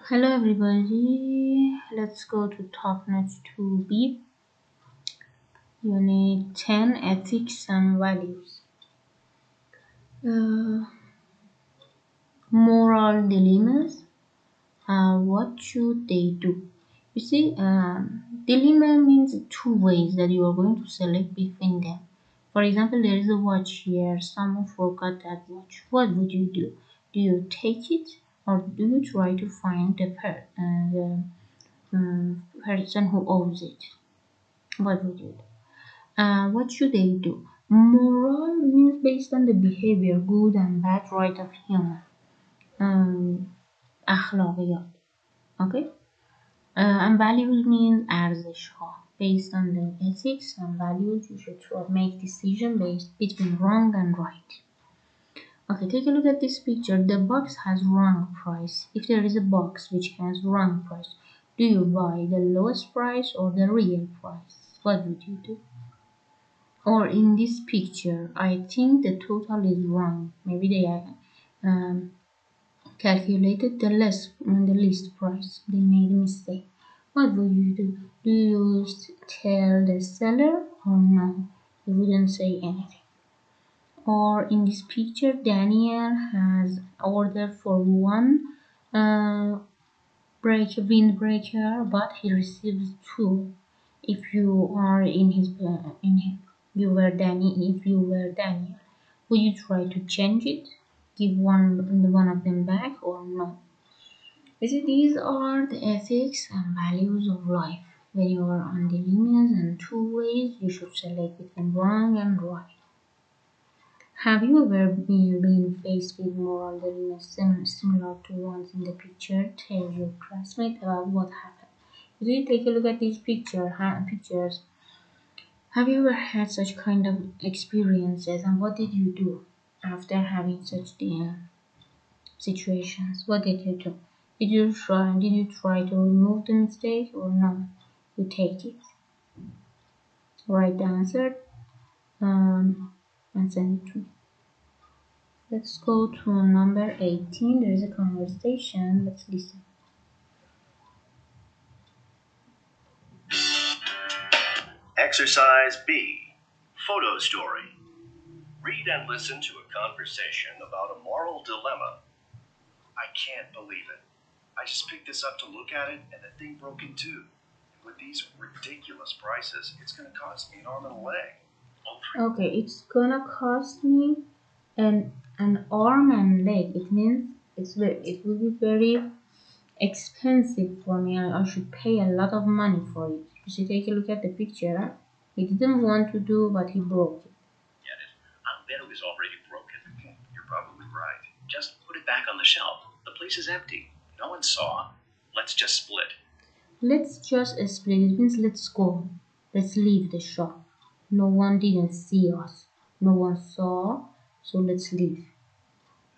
Hello everybody, let's go to TopNotch 2B, Unit 10, Ethics and Values. Uh, Moral dilemmas, what should they do? You see, dilemma means two ways that you are going to select between them. For example, there is a watch here, someone forgot that watch. What would you do? Do you take it or do you try to find the person who owns it? What would you do? What should they do? Moral means based on the behavior, good and bad, right of human. اخلاقیات. Okay? And values means ارزش‌ها. Based on the ethics and values, you should make decision based between wrong and right. Okay, take a look at this picture. The box has wrong price. If there is a box which has wrong price, do you buy the lowest price or the real price? What would you do? Or in this picture, I think the total is wrong. Maybe they calculated the least price. They made a mistake. What would you do? Do you tell the seller or no? You wouldn't say anything. Or in this picture, Daniel has ordered for one windbreaker, but he receives two. If you are you were Danny. If you were Daniel, would you try to change it, give one of them back, or no? You see, these are the ethics and values of life. When you are on dilemmas and two ways, you should select between wrong and right. Have you ever been faced with moral dilemmas similar to ones in the picture? Tell your classmate about what happened. If you take a look at these pictures, have you ever had such kind of experiences and what did you do after having such situations? What did you do? Did you try to remove the mistake or no? You take it. Write the answer and send it to me. Let's go to number 18. There is a conversation. Let's listen. Exercise B. Photo story. Read and listen to a conversation about a moral dilemma. I can't believe it. I just picked this up to look at it and the thing broke in two. And with these ridiculous prices, it's going to cost me an arm and a leg. Okay, it's gonna cost me an arm and leg. It means it will be very expensive for me. I should pay a lot of money for it. You see, take a look at the picture. He didn't want to do, but he broke it. Get it? I'll bet it was already broken. You're probably right. Just put it back on the shelf. The place is empty. No one saw. Let's just split. Let's just split. It means let's go. Let's leave the shop. No one didn't see us. No one saw, so let's leave.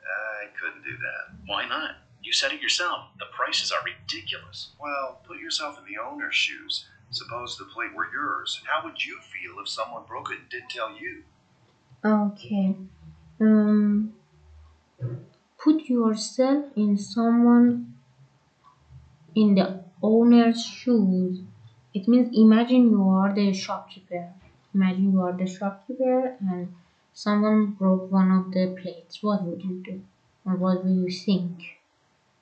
I couldn't do that. Why not? You said it yourself. The prices are ridiculous. Well, put yourself in the owner's shoes. Suppose the plate were yours. How would you feel if someone broke it and didn't tell you? Okay. Put yourself in the owner's shoes. It means imagine you are the shopkeeper. Imagine you are the shopkeeper and someone broke one of the plates. What would you do? Or what would you think?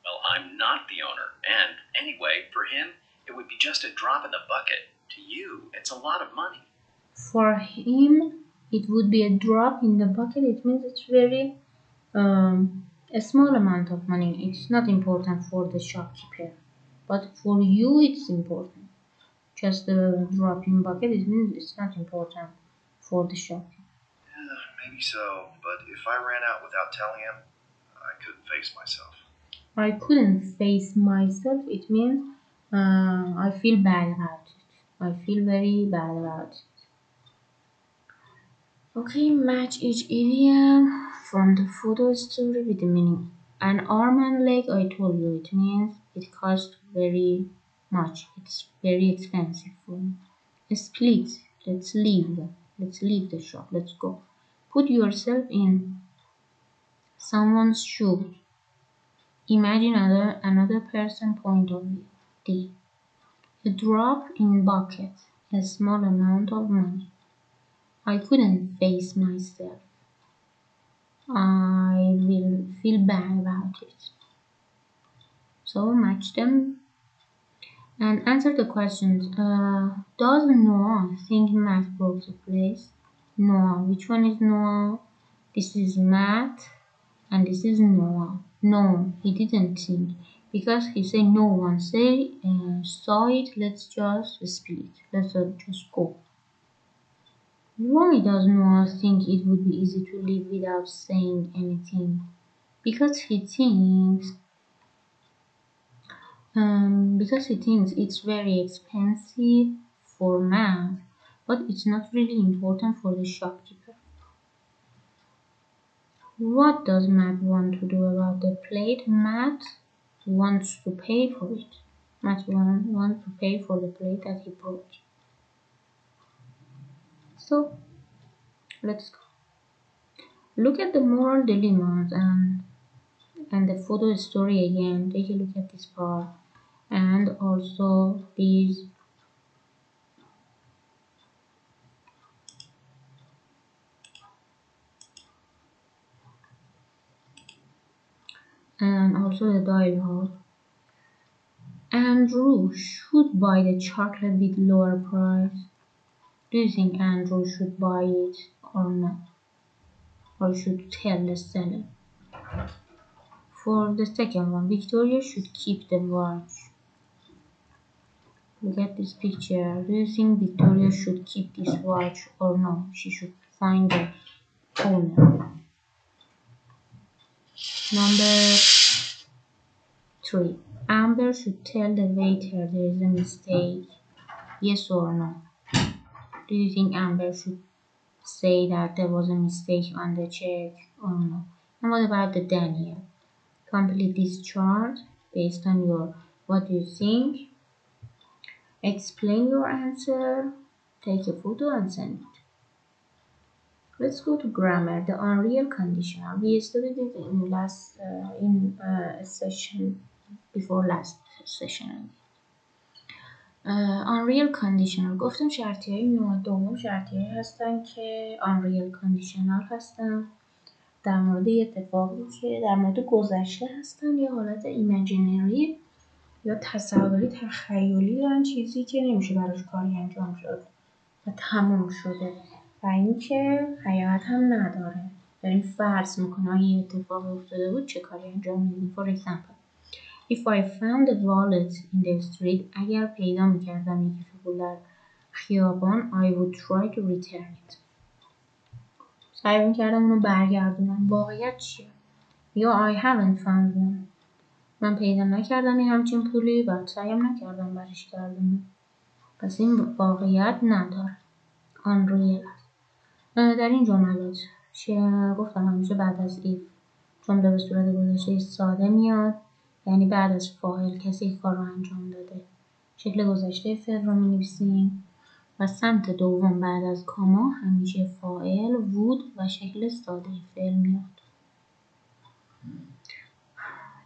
Well, I'm not the owner. And anyway, for him, it would be just a drop in the bucket. To you, it's a lot of money. For him, it would be a drop in the bucket. It means it's very a small amount of money. It's not important for the shopkeeper, but for you, it's important. Just a drop in bucket. It means it's not important for the shopkeeper. Maybe so, but if I ran out without telling him, I couldn't face myself. I couldn't face myself. It means I feel bad about it. I feel very bad about it. Okay, match each idiom from the photo story with the meaning. An arm and leg, I told you, it means it costs very much. It's very expensive for me. A split, let's leave. Let's leave the shop. Let's go. Put yourself in someone's shoes. Imagine another person point of view. D. A drop in bucket, a small amount of money. I couldn't face myself. I will feel bad about it. So match them and answer the questions. Does Noah think Matt broke the place? Noah. Which one is Noah? This is Matt and this is Noah. No, he didn't think. Because he said no one saw it, let's just split. Let's just go. Why does Noah think it would be easy to live without saying anything? Because he thinks it's very expensive for Matt, but it's not really important for the shopkeeper. What does Matt want to do about the plate? Matt wants to pay for it. Matt wants to pay for the plate that he brought. So let's go. Look at the moral dilemmas and the photo story again. Take a look at this part and also these and also the dialogue. Andrew should buy the chocolate with lower price. Do you think Andrew should buy it or not? Or should tell the seller? For the second one, Victoria should keep the watch. Look at this picture. Do you think Victoria should keep this watch or no? She should find the owner. Number 3. Amber should tell the waiter there is a mistake. Yes or no? Do you think Amber should say that there was a mistake on the check or no? And what about the Daniel? Complete this chart based on what you think. Explain your answer. Take a photo and send it. Let's go to grammar. The unreal conditional. We studied it in session before last session. unreal conditional گفتم شرطی های نوع دوم شرطی هستن که unreal conditional هستن در مورد اتفاقی که در مورد گذشته هستن یا حالت ایمیجینری یا تصوری تخیلی دارن چیزی که نمیشه براش کاری انجام شد و تموم شده و اینکه حقیقت هم نداره داریم فرض میکنه اگه اتفاقی افتاده بود چه کاری انجام میدیم. For example If I found a wallet in the street اگر پیدا میکردم یک کیف پول در خیابان I would try to return it سعی میکردم اونو برگردونم. واقعیت چیه؟ یا I haven't found one من پیدا نکردم یه همچین پولی و سعیم نکردم برش گردونم پس این واقعیت نداره unreal است. در این جملات گفتم همیشه بعد از if جمله به صورت گذشته ساده میاد یعنی بعد از فاعل کسی کار رو انجام داده شکل گذشته فعل رو می‌نویسیم و سمت دوم بعد از کاما همیشه فاعل would و شکل ساده فعل میاد.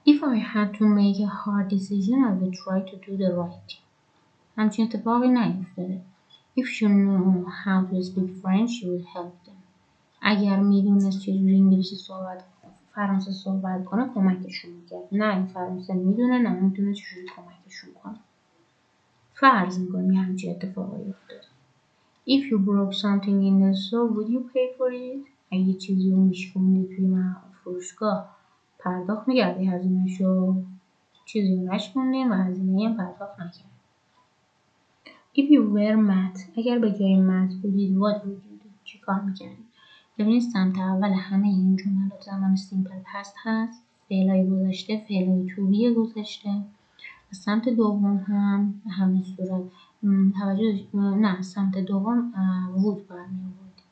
If I had to make a hard decision I would try to do the right thing. همچین اتفاقی نیفتاده. If she knew how to speak French she would help them. اگر میدونست چجوری انگلیسی فرانسه صحبت کنه کمکشون میکرد. نه این فرانسه میدونه نه میدونه چجوری کمکشون کنه. فرض میکنیم یه همچین اتفاقی افتاده. If you broke something in the store would you pay for it? اگه چیزی رو میشکوندی توی فروشگاه پرداخت میکردی هزینه‌شو چیزی رو نشکوندیم و هزینه هم پرداخت نکرد. If you were Matt اگر به جای Matt بودید what would you do? چی کار میکردید؟ ببینید سمت اول همه این جملات زمان سیمپل پست هست فعلای گذشته فعلای تو بی گذشته و سمت دوم هم به همین صورت سمت دوم would برمی آورد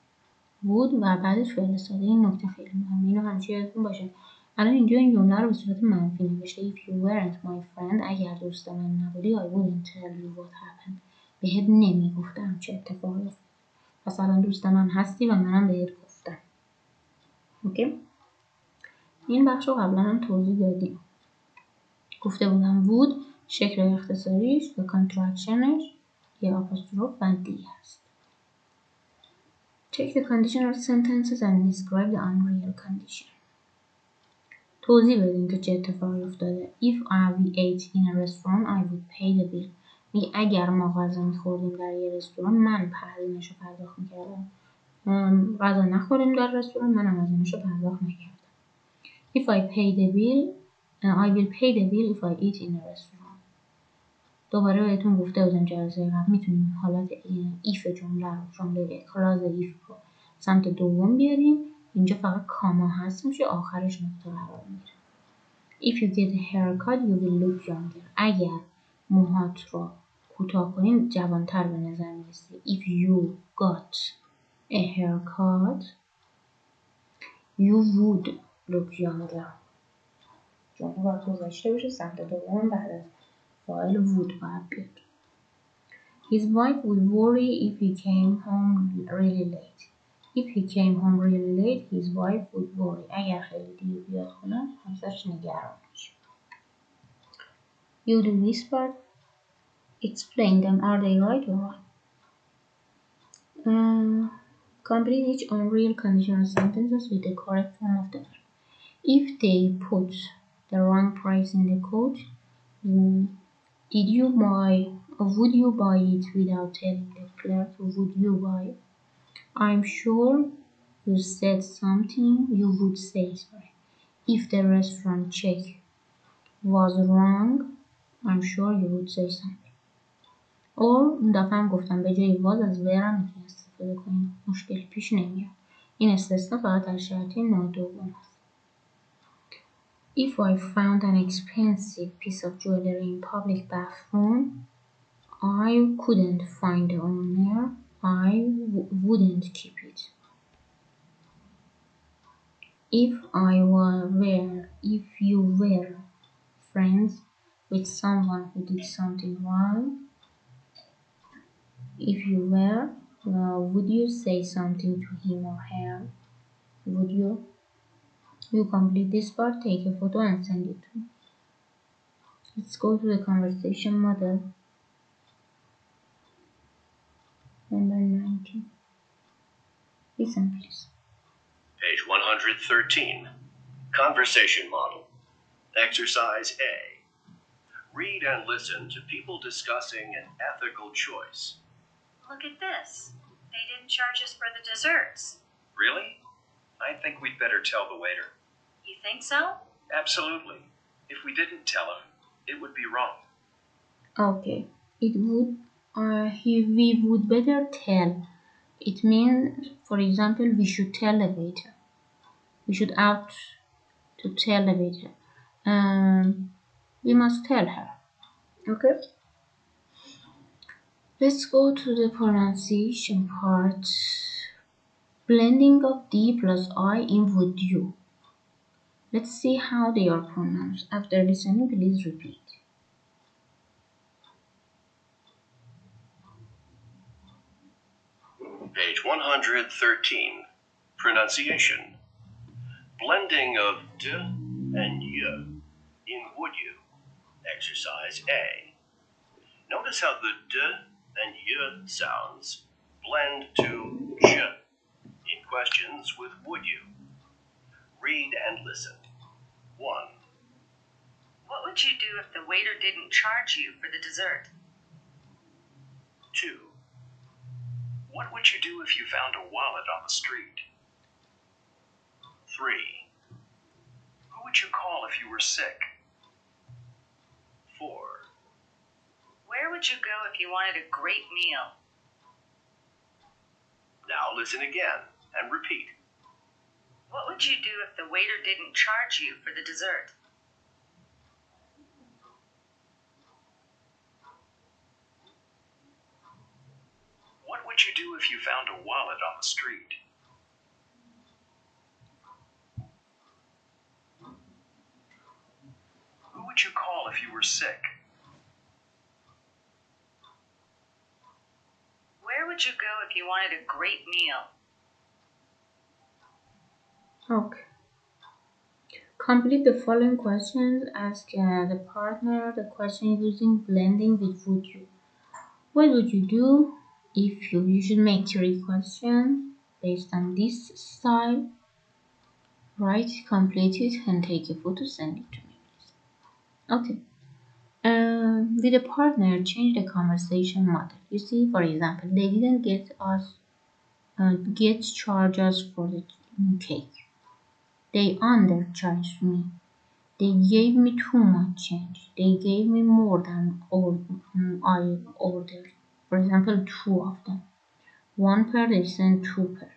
would و بعدش فعل ساده این نکته خیلی مهمه اینو همیشه یادتون باشه. الان اینجا این جمله رو به صورت منفی نوشته If you weren't my friend اگر دوست من نبودی I wouldn't tell you what happened بهت نمیگفتم چه اتفاقی افتاد پس الان دوست من هستی و منم بهت گفتم. اوکی این بخش رو قبلا هم توضیح دادیم. گفته بودم would شکل اختصاریش و contractionش یه آپوستروف و دی هست. Check the conditional sentences and describe the unreal condition. توضیح بدین که چه اتفاقی افتاده. If we ate in a restaurant, I would pay the bill. میگه اگر ما غذا میخوردیم در یه رستوران من هزینه‌شو پرداخت میکردم. غذا نخوریم در رستوران منم هزینه‌شو پرداخت نکردم. If I pay the bill, I will pay the bill if I eat in a restaurant. دوباره بهتون گفته بودم جلسه قبل میتونیم حالت ایف جمله کلاز ایف رو سمت دوم بیاریم. اینجا فقط کاما هست میشه آخرش نقطه قرار میگیره. If you get a haircut you will look younger. اگر موهات رو کوتاه کنین جوانتر به نظر میرسی. If you got a haircut you would look younger. جمله باید گذاشته بشه سمت دوم بعد از فاعل would باید بیاد. His wife would worry if he came home really late. If he came home really late, his wife would worry. اگر خیلی دیر بیاد خونه همسرش نگران میشه. You do this part. Explain them. Are they right or wrong? Complete each unreal conditional sentences with the correct form of the verb. If they put the wrong price in the coat, would you buy it without telling the clerk? Would you buy it? I'm sure you said something you would say. Sorry. If the restaurant check was wrong, I'm sure you would say something. Or اون دفعه هم گفتم به جای was از were هم میتونی استفاده کنیم. مشکلی پیش نمیاد. این استثنا فقط در شرط نوع دوم است. If I found an expensive piece of jewelry in public bathroom, I couldn't find the owner. I wouldn't keep it. If you were friends with someone who did something wrong, if you were, would you say something to him or her? Would you? You complete this part, take a photo and send it to me. Let's go to the conversation model. Number 19. Listen, please. Page 113. Conversation model. Exercise A. Read and listen to people discussing an ethical choice. Look at this. They didn't charge us for the desserts. Really? I think we'd better tell the waiter. You think so? Absolutely. If we didn't tell him, it would be wrong. Okay. We would better tell. It means, for example, we should tell the waiter. We should out to tell the waiter. We must tell her. Okay? Let's go to the pronunciation part. Blending of D plus I in would you. Let's see how they are pronounced. After listening, please repeat. Page 113. Pronunciation. Blending of D and Y in would you. Exercise A. Notice how the D and Y sounds blend to J in questions with would you. Read and listen. 1. What would you do if the waiter didn't charge you for the dessert? 2. What would you do if you found a wallet on the street? 3. Who would you call if you were sick? 4. Where would you go if you wanted a great meal? Now listen again and repeat. What would you do if the waiter didn't charge you for the dessert? What would you do if you found a wallet on the street? Who would you call if you were sick? Where would you go if you wanted a great meal? Okay. Complete the following questions. Ask the partner the question using blending with would you. What would you do if you should make 3 questions based on this style? Write, complete it, and take a photo, send it to me. Okay. With a partner, change the conversation model. You see, for example, they didn't get charges for the cake. They undercharged me. They gave me too much change. They gave me more than I ordered. For example, 2 of them. 1 per, they sent 2 per.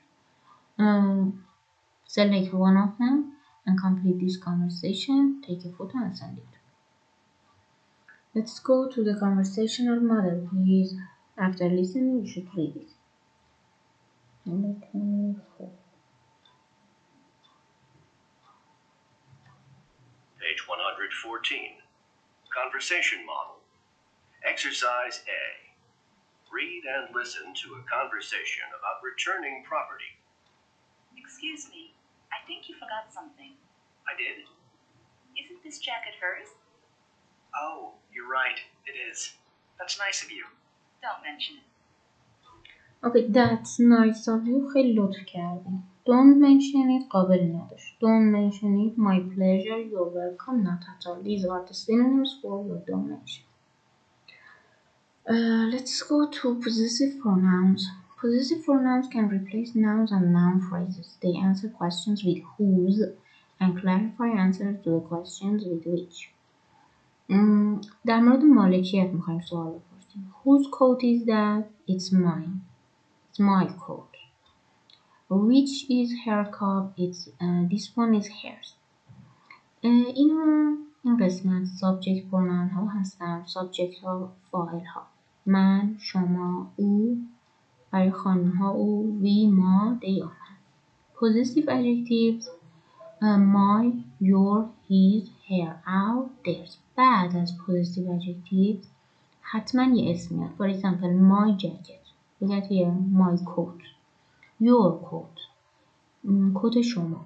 Select one of them and complete this conversation. Take a photo and send it. Let's go to the conversational model. Please, after listening, you should read it. Number 24. Page 114. Conversation model. Exercise A. Read and listen to a conversation about returning property. Excuse me, I think you forgot something. I did? Isn't this jacket hers? Oh, you're right. It is. That's nice of you. Don't mention it. Okay, that's nice of you. خیلی لطف کردی. Don't mention it قابل نداشت. Don't mention it, my pleasure, you're welcome, not at all. These are the synonyms for your don't mention. Let's go to possessive pronouns. Possessive pronouns can replace nouns and noun phrases. They answer questions with whose and clarify answers to the questions with which. در مورد مالکیت میخوایم سوال بپرسیم. Whose coat is that? It's mine. It's my coat. Which is her cup? This one is hers. این قسمت سابجکت پرونان ها هستن. سابجکت ها فاعل ها. من، شما، او، برای خانم ها او، وی، ما، they آنها. Possessive adjectives my, your, his, her, our, theirs. بعد از possessive adjectives حتما یه اسم میاد. For example, my jacket. Look at here, my coat. Your coat. کت شما.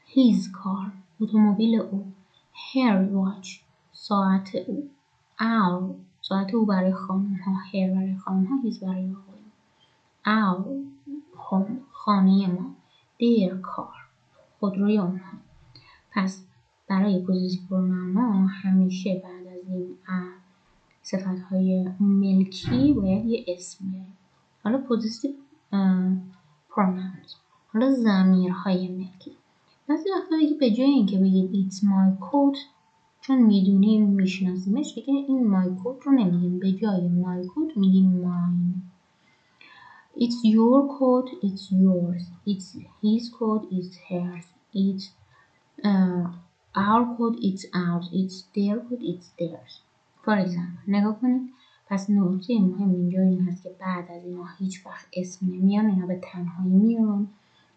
His car. اتومبیل او. Her watch. ساعت او. Our. ساعت او برای خانم ها. Her برای خانم ها. His برای آقایان. Our home. خانه ما. Their car. خودروی آنها. پس برای پوزیتیو پرونام ها همیشه بعد از این صفت‌های ملکی باید یه اسم بیاریم. حالا پوزیتیو پرونامز، حالا ضمیرهای ملکی. بعضی وقتا بگید به جای اینکه بگید it's my coat چون میدونیم میشناسیمش دیگه این my coat رو نمیگیم. به جای my coat میگیم mine. It's your coat, it's yours. It's his coat, it's hers. It's our coat, it's ours. It's their coat, it's theirs. For example, نگاه کنید. پس نکته مهم اینجا این هست که بعد از اینا هیچ وقت اسم نمیان. اینا به تنهایی میان.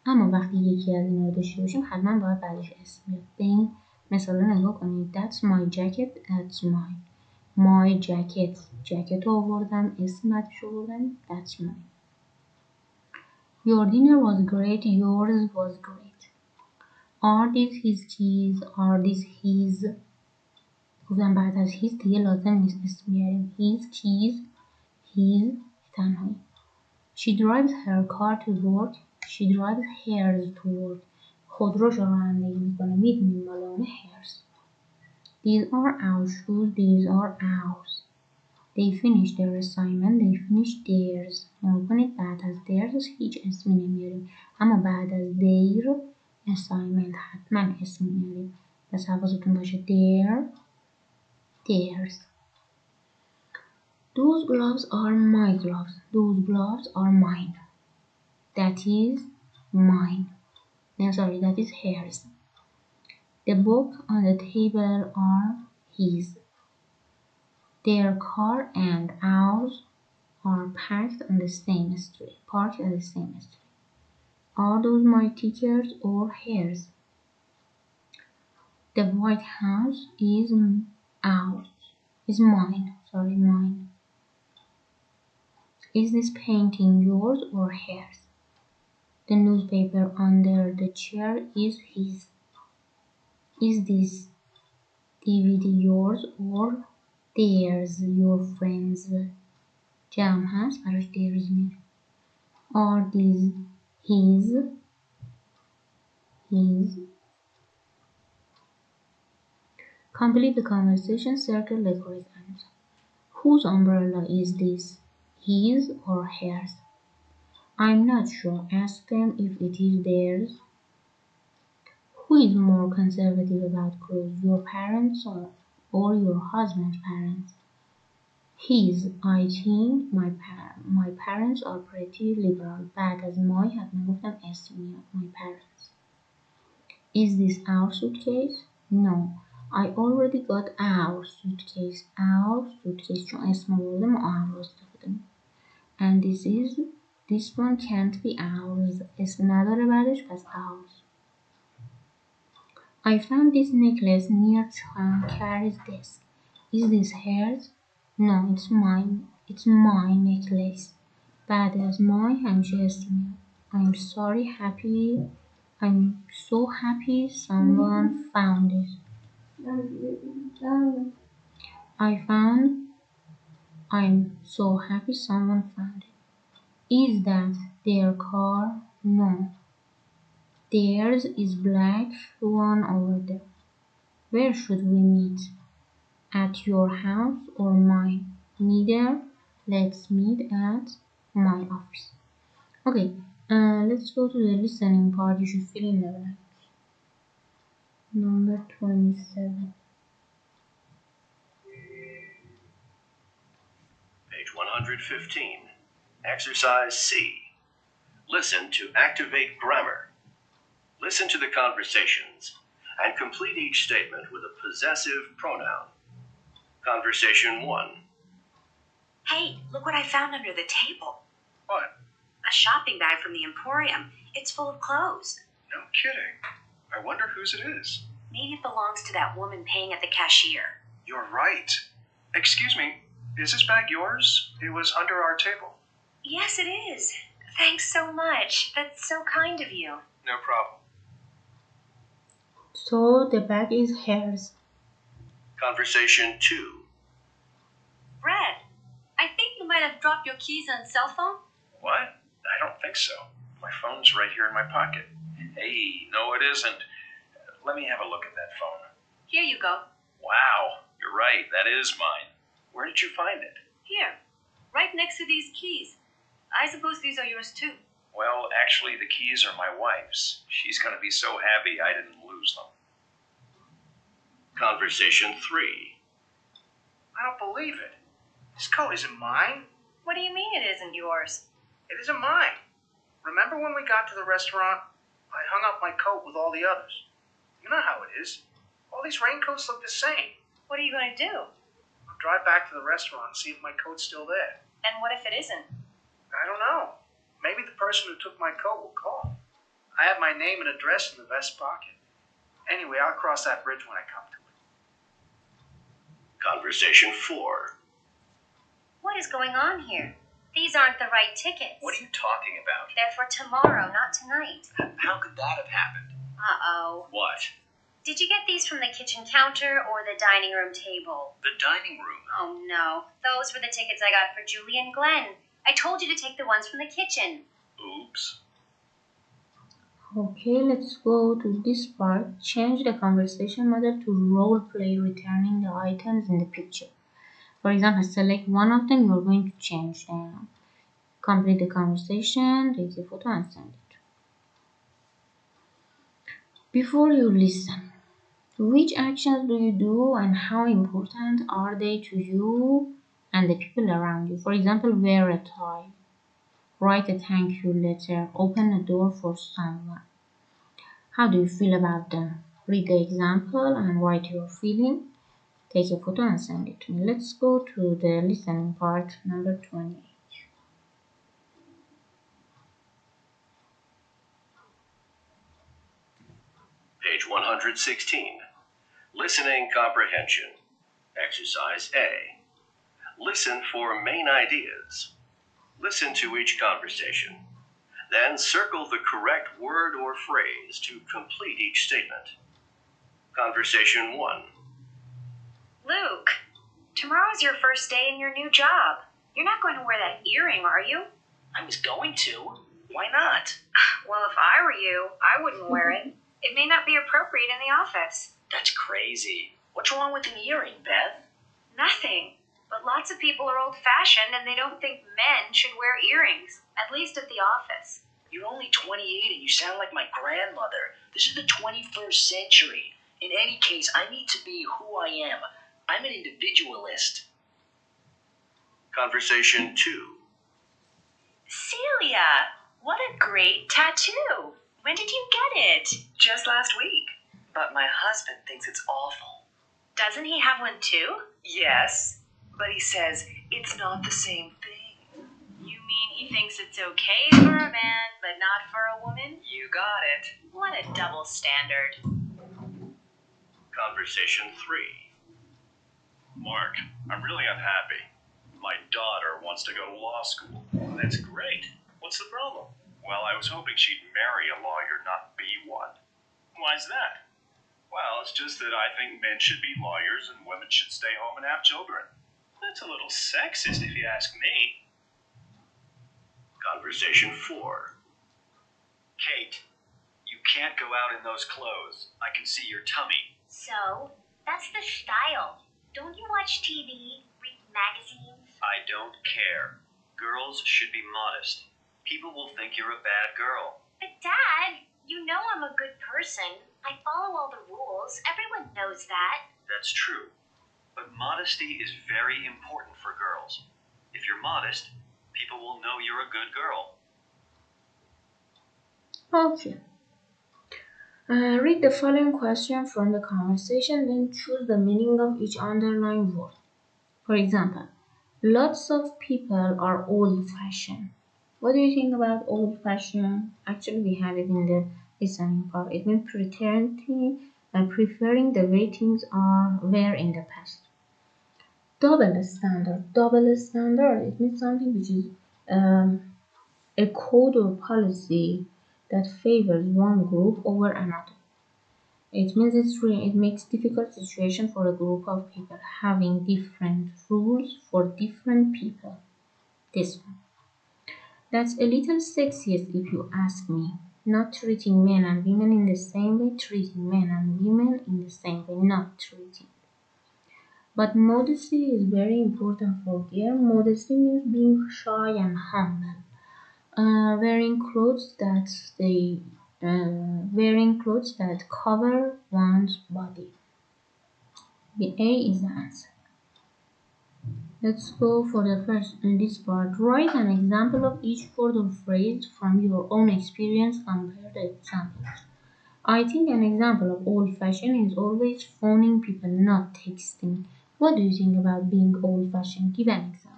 اما وقتی یکی از اینا رو داشته باشیم حتما باید بعدش اسم بیاد. به این مثال نگاه کنید. That's my jacket, that's mine. My jacket. جکت رو آوردم. اسم بعدش رو آوردم. That's mine. Your dinner was great. Yours was great. Are these his keys? Are these his? گفتم بعد از his دیگه لازم نیست اسم بیاریم. His keys. His تنهایی. She drives her car to work. She drives hers to work. خودروش رو رانندگی میکنه. میدونیم مال اونه hers. These are our shoes. These are ours. They finished their assignment. They finished theirs. نگاه کنید بعد از theirs هیچ اسمی نمیاریم. اما بعد از their assignment حتما اسم میاریم. پس حواستون باشه their, theirs. Those gloves are my gloves. Those gloves are mine. That is mine. No, sorry, that is hers. The book on the table are his. Their car and ours are parked on the same street. Are those my tickets or hers? The White House is ours. Is mine. Sorry, mine. Is this painting yours or hers? The newspaper under the chair is his. Is this DVD yours or theirs? Your friends جمع هست براش theirs میره. Are these his. Complete the conversation, circle the correct answer. Whose umbrella is this? His or hers? I'm not sure. Ask them if it is theirs. Who is more conservative about clothes, your parents or your husband's parents? His. I think my parents are pretty liberal. بعد از my حتما گفتم اس میاد. My parents. Is this our suitcase? No. I already got our suitcase. Our suitcase چون اسم آورده ما our رو استفاده می‌کنیم. And this one can't be ours. اسم نداره بعدش پس ours. I found this necklace near Carrie's desk. Is this hers? No, it's mine. It's my necklace. بعد از my همیشه اسم میاد. I'm so happy someone found it. I'm so happy someone found it. Is that their car? No. Theirs is black, one over there. Where should we meet? At your house or mine? Neither. Let's meet at my office. Okay, let's go to the listening part. You should fill in the blanks. Number 27. Page 115. Exercise C. Listen to activate grammar. Listen to the conversations and complete each statement with a possessive pronoun. Conversation 1. Hey, look what I found under the table. What? A shopping bag from the Emporium. It's full of clothes. No kidding. I wonder whose it is. Maybe it belongs to that woman paying at the cashier. You're right. Excuse me, is this bag yours? It was under our table. Yes, it is. Thanks so much. That's so kind of you. No problem. So the bag is hers. Conversation 2. Brad, I think you might have dropped your keys on cell phone. What? I don't think so. My phone's right here in my pocket. Hey, no it isn't. Let me have a look at that phone. Here you go. Wow, you're right, that is mine. Where did you find it? Here, right next to these keys. I suppose these are yours too. Well, actually, the keys are my wife's. She's going to be so happy I didn't lose them. Conversation 3. I don't believe it. This coat isn't mine. What do you mean it isn't yours? It isn't mine. Remember when we got to the restaurant? I hung up my coat with all the others. You know how it is. All these raincoats look the same. What are you going to do? I'll drive back to the restaurant and see if my coat's still there. And what if it isn't? I don't know. Maybe the person who took my coat will call. I have my name and address in the vest pocket. Anyway, I'll cross that bridge when I come to it. Conversation 4. What is going on here? These aren't the right tickets. What are you talking about? They're for tomorrow, not tonight. How could that have happened? Uh-oh. What? Did you get these from the kitchen counter or the dining room table? The dining room. Oh no, those were the tickets I got for Julie and Glenn. I told you to take the ones from the kitchen. Oops. Okay, let's go to this part. Change the conversation model to role play returning the items in the picture. For example, select one of them you're going to change them. Complete the conversation, take a photo and send it. Before you listen, which actions do you do and how important are they to you and the people around you? For example, wear a tie, write a thank you letter, open a door for someone. How do you feel about them? Read the example and write your feeling. Take a photo and send it to me. Let's go to the listening part, number 28. Page 116. Listening comprehension. Exercise A. Listen for main ideas. Listen to each conversation. Then circle the correct word or phrase to complete each statement. Conversation 1. Luke, tomorrow's your first day in your new job. You're not going to wear that earring, are you? I was going to. Why not? Well, if I were you, I wouldn't wear it. It may not be appropriate in the office. That's crazy. What's wrong with an earring, Beth? Nothing. But lots of people are old-fashioned and they don't think men should wear earrings, at least at the office. You're only 28 and you sound like my grandmother. This is the 21st century. In any case, I need to be who I am. I'm an individualist. Conversation 2. Celia, what a great tattoo. When did you get it? Just last week. But my husband thinks it's awful. Doesn't he have one too? Yes, but he says it's not the same thing. You mean he thinks it's okay for a man, but not for a woman? You got it. What a double standard. Conversation 3. Mark, I'm really unhappy. My daughter wants to go to law school. That's great. What's the problem? Well, I was hoping she'd marry a lawyer, not be one. Why's that? Well, it's just that I think men should be lawyers and women should stay home and have children. That's a little sexist if you ask me. Conversation 4. Kate, you can't go out in those clothes. I can see your tummy. So, that's the style. Don't you watch TV, read magazines? I don't care. Girls should be modest. People will think you're a bad girl. But Dad, you know I'm a good person. I follow all the rules. Everyone knows that. That's true. But modesty is very important for girls. If you're modest, people will know you're a good girl. Okay. Read the following question from the conversation, then choose the meaning of each underlined word. For example, lots of people are old-fashioned. What do you think about old-fashioned? Actually, we had it in the listening part. It means preferring the way things were in the past. Double standard. Double standard, it means something which is a code or policy that favors one group over another. It means it makes difficult situation for a group of people having different rules for different people. This one. That's a little sexist if you ask me. Not treating men and women in the same way, treating men and women in the same way, not treating. But modesty is very important for girls. Modesty means being shy and humble. Wearing clothes that cover one's body. The A is the answer. Let's go for the first in this part. Write an example of each word or phrase from your own experience. Compare the examples. I think an example of old-fashioned is always phoning people, not texting. What do you think about being old-fashioned? Give an example.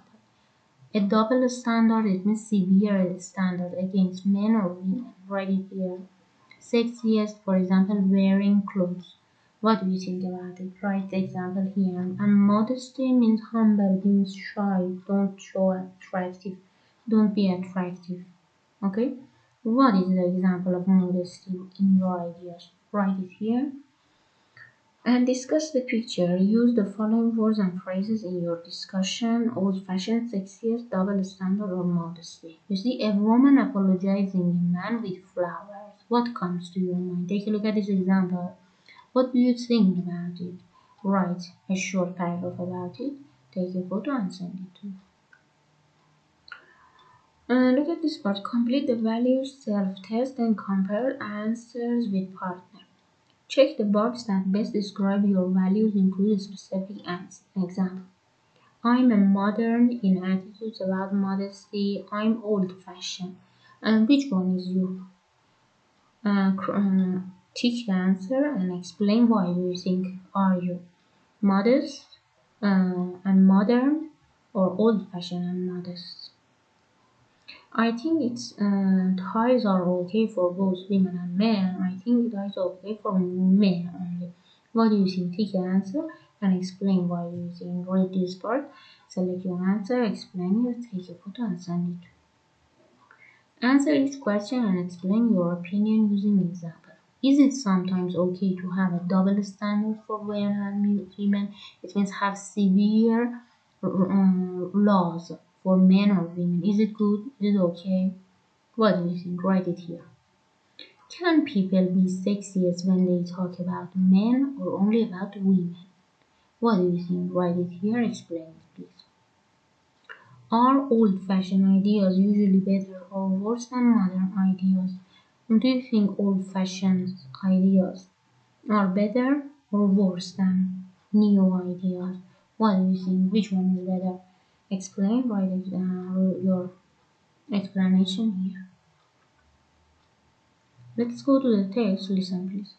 A double standard, it means severe standard against men or women. Write it here. Sexiest, for example, wearing clothes. What do you think about it? Write the example here. And modesty means humble, means shy. Don't show attractive. Don't be attractive. Okay? What is the example of modesty in your ideas? Write it here. And discuss the picture. Use the following words and phrases in your discussion. Old-fashioned, sexiest, double standard, or modesty. You see a woman apologizing a man with flowers. What comes to your mind? Take a look at this example. What do you think about it? Write a short paragraph about it. Take a photo and send it to me. Look at this part. Complete the values self-test and compare answers with partner. Check the box that best describe your values, include a specific answer. Example. I'm a modern in attitudes about modesty. I'm old-fashioned. And which one is you? Tick the answer and explain why you think. Are you modest and modern, or old-fashioned and modest? I think ties are okay for both women and men. I think ties are okay for men only. What do you think? Take your answer and explain why you think. Read this part, select your answer, explain it, take a photo and send it. Answer each question and explain your opinion using example. Is it sometimes okay to have a double standard for women and women? It means have severe laws for men or women. Is it good? Is it okay? What do you think? Write it here. Can people be sexiest when they talk about men or only about women? What do you think? Write it here. Explain it, please. Are old-fashioned ideas usually better or worse than modern ideas? Do you think old-fashioned ideas are better or worse than new ideas? What do you think? Which one is better? Explain. Write your explanation here. Let's go to the text. Listen, please.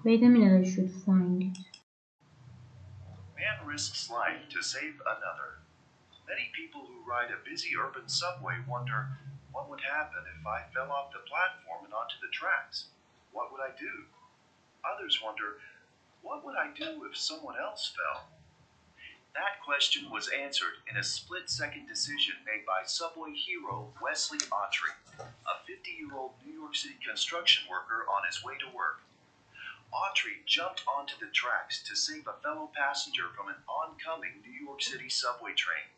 Wait a minute. I should find it. Man risks life to save another. Many people who ride a busy urban subway wonder, what would happen if I fell off the platform and onto the tracks? What would I do? Others wonder, what would I do if someone else fell? That question was answered in a split-second decision made by subway hero Wesley Autry, a 50-year-old New York City construction worker on his way to work. Autry jumped onto the tracks to save a fellow passenger from an oncoming New York City subway train.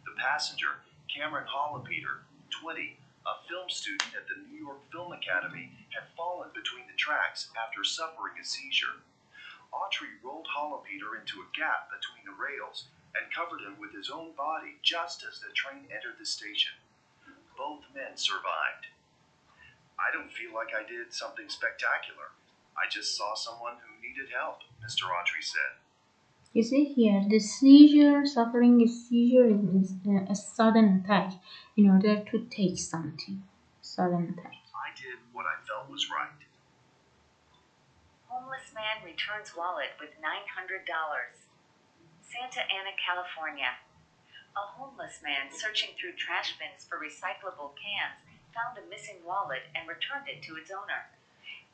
The passenger, Cameron Hollepeter, 20, a film student at the New York Film Academy, had fallen between the tracks after suffering a seizure. Autry rolled Hollepeter into a gap between the rails and covered him with his own body just as the train entered the station. Both men survived. I don't feel like I did something spectacular. I just saw someone who needed help, Mr. Autry said. You see here, the seizure, suffering a seizure is a sudden attack in order to take something. Sudden attack. I did what I felt was right. Homeless man returns wallet with $900. Santa Ana, California. A homeless man searching through trash bins for recyclable cans found a missing wallet and returned it to its owner.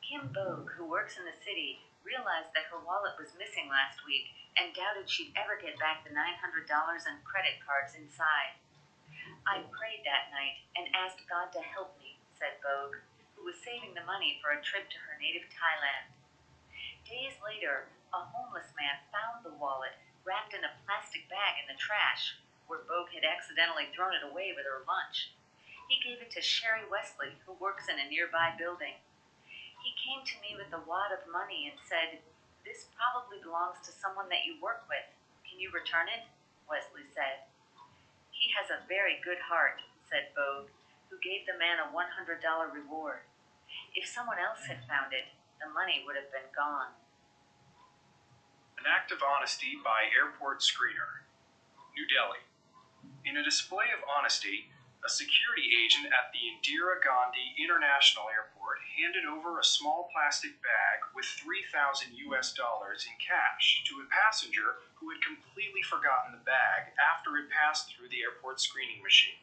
Kim Bogue, who works in the city, realized that her wallet was missing last week and doubted she'd ever get back the $900 and credit cards inside. I prayed that night and asked God to help me, said Bogue, who was saving the money for a trip to her native Thailand. Days later, a homeless man found the wallet wrapped in a plastic bag in the trash, where Bogue had accidentally thrown it away with her lunch. He gave it to Sherry Wesley, who works in a nearby building. He came to me with a wad of money and said, "This probably belongs to someone that you work with. Can you return it?" Wesley said. "He has a very good heart," said Bogue, who gave the man a $100 reward. If someone else had found it, the money would have been gone. An act of honesty by airport screener. New Delhi. In a display of honesty, a security agent at the Indira Gandhi International Airport handed over a small plastic bag with $3,000 in cash to a passenger who had completely forgotten the bag after it passed through the airport screening machine.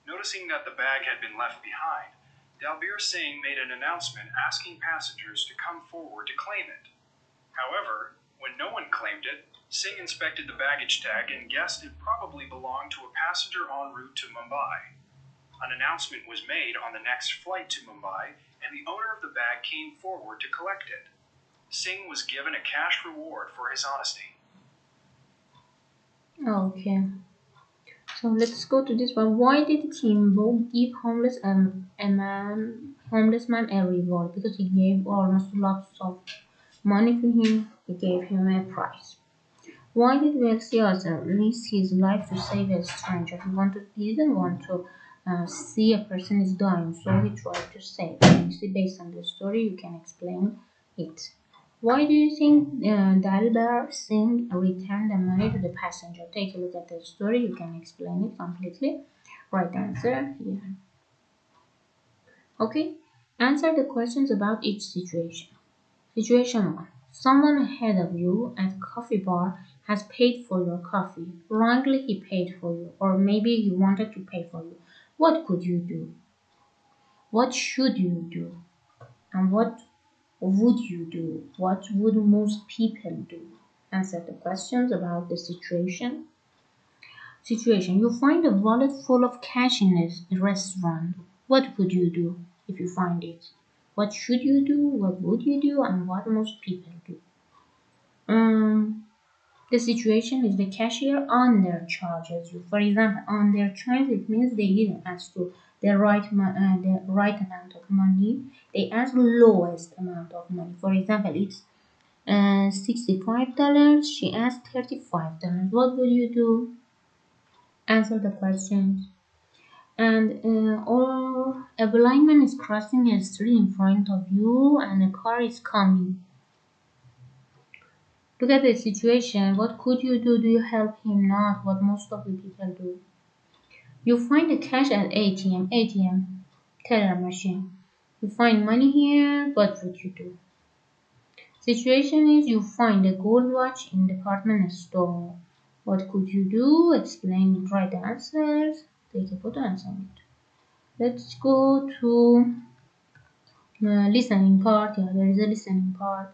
Noticing that the bag had been left behind, Dalbir Singh made an announcement asking passengers to come forward to claim it. However, when no one claimed it, Singh inspected the baggage tag and guessed it probably belonged to a passenger en route to Mumbai. An announcement was made on the next flight to Mumbai, and the owner of the bag came forward to collect it. Singh was given a cash reward for his honesty. Okay. So let's go to this one. Why did Timbo give homeless man a reward? Because he gave almost lots of money to him. He gave him a prize. Why did Velciaza risk his life to save a stranger? He didn't want to see a person is dying, so he tried to save him. You see, based on the story, you can explain it. Why do you think Dalbar Singh returned the money to the passenger? Take a look at the story. You can explain it completely. Right answer here. Okay. Answer the questions about each situation. Situation 1. Someone ahead of you at coffee bar has paid for your coffee. Wrongly he paid for you, or maybe he wanted to pay for you. What could you do? What should you do? And what would you do? What would most people do? Answer the questions about the situation. Situation. You find a wallet full of cash in a restaurant. What would you do if you find it? What should you do? What would you do? And what most people do? The situation is the cashier undercharges you. For example, undercharge it means they didn't ask you the right amount of money. They ask lowest amount of money. For example, it's $65. She asked $35. What would you do? Answer the questions. And or a blind man is crossing a street in front of you, and a car is coming. Look at the situation. What could you do? Do you help him? Not. What most of the people do. You find the cash at ATM, teller machine. You find money here. What would you do? Situation is you find a gold watch in the department store. What could you do? Explain, write the answers. Take a photo and send it. Let's go to listening part. Yeah, there is a listening part.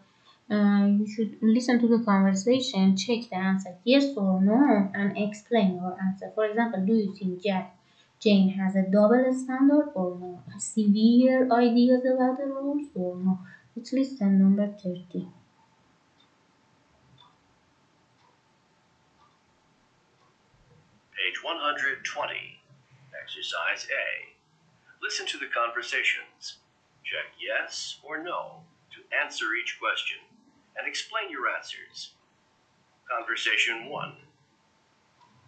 You should listen to the conversation, check the answer yes or no, and explain your answer. For example, do you think Jane has a double standard or no? Severe ideas about the rules or no? Let's listen. Number 30. Page 120. Exercise A. Listen to the conversations. Check yes or no to answer each question and explain your answers. Conversation 1.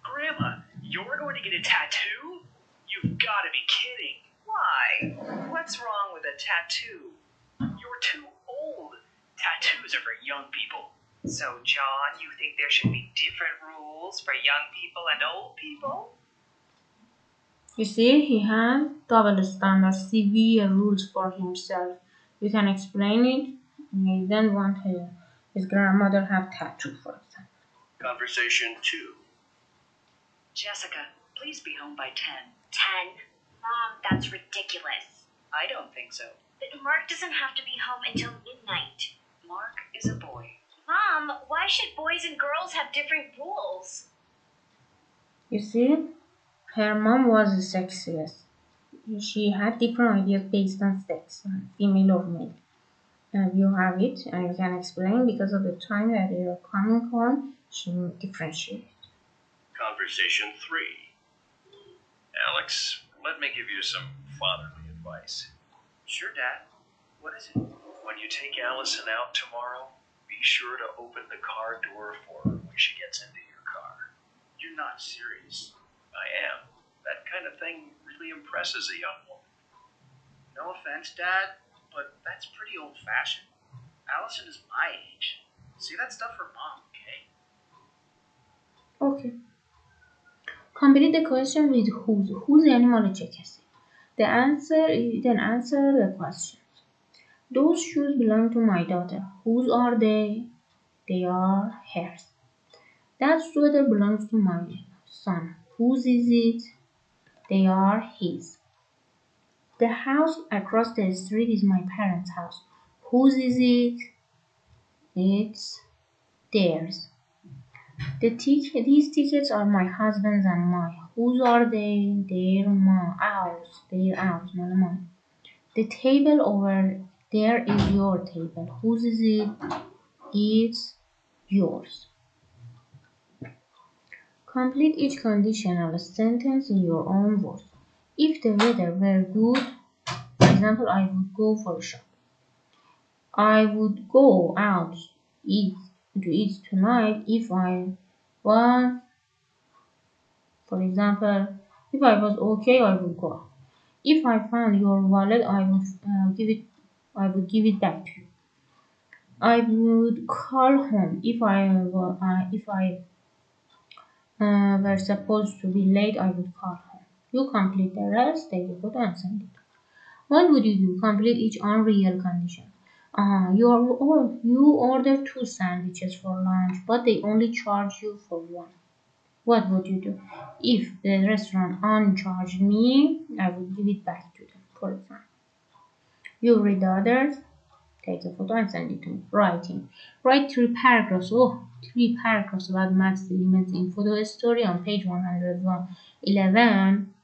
Grandma, you're going to get a tattoo? You've got to be kidding. Why? What's wrong with a tattoo? You're too old. Tattoos are for young people. So, John, you think there should be different rules for young people and old people? You see, he had double standards, severe rules for himself. You can explain it. He didn't want his grandmother have tattoo, for example. Conversation 2. Jessica, please be home by 10. 10. Mom, that's ridiculous. I don't think so. But Mark doesn't have to be home until midnight. Mark is a boy. Mom, why should boys and girls have different rules? You see, her mom was the sexiest. She had different ideas based on sex, female or male. And you have it, and you can explain because of the time that they are coming on, she differentiates. Conversation 3. Alex, let me give you some fatherly advice. Sure, Dad. What is it? When you take Allison out tomorrow, be sure to open the car door for her when she gets into your car. You're not serious. I am. That kind of thing really impresses a young woman. No offense, Dad, but that's pretty old-fashioned. Allison is my age. See that stuff for Mom, okay? Okay. Complete the question with whose. Whose animal چه کسی. Then answer the questions. Those shoes belong to my daughter. Whose are they? They are hers. That sweater belongs to my son. Whose is it? They are his. The house across the street is my parents' house. Whose is it? It's theirs. These tickets are my husband's and mine. Whose are they? Ours. They're ours, not mine. The table over there is your table. Whose is it? It's yours. Complete each conditional sentence in your own words. If the weather were good, for example, I would go for a shop. I would go out to eat tonight if I was, for example, if I was okay, I would go. If I found your wallet, I would give it back to you. I would call home if I were supposed to be late. I would call home. You complete the rest, take a photo and send it. What would you do? Complete each unreal condition. You order 2 sandwiches for lunch, but they only charge you for 1. What would you do? If the restaurant uncharged me, I would give it back to them, for example. You read the others. Take a photo and send it to me. Writing. Write 3 paragraphs. Oh, 3 paragraphs about max limits in photo story on page 111.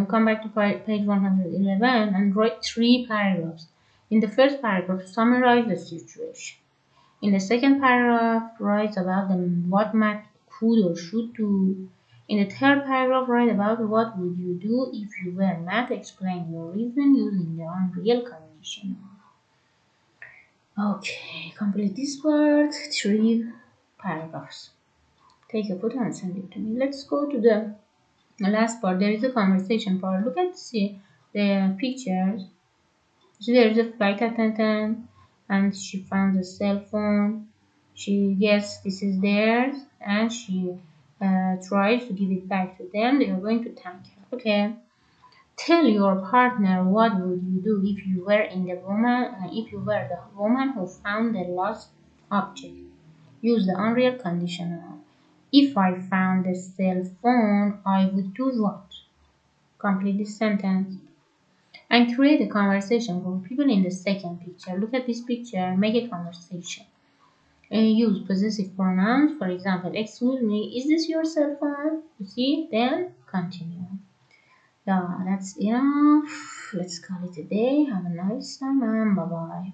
Come back to page 111 and write 3 paragraphs. In the first paragraph, summarize the situation. In the second paragraph, write about what Matt could or should do. In the third paragraph, write about what would you do if you were Matt. Explain your reason using the unreal conditional. Okay, complete this part. 3 paragraphs. Take a photo and send it to me. Let's go to the last part. There is a conversation part. Look at the pictures. So there is a flight attendant and she found a cell phone. She guessed this is theirs and she tries to give it back to them. They are going to thank her. Okay. Tell your partner what would you do if you were the woman who found the lost object. Use the unreal conditional. If I found the cell phone, I would do what? Complete this sentence. And create a conversation for people in the second picture. Look at this picture, make a conversation. Use possessive pronouns, for example, excuse me, is this your cell phone? You see, then continue. Yeah, that's enough. Let's call it a day. Have a nice time and bye bye.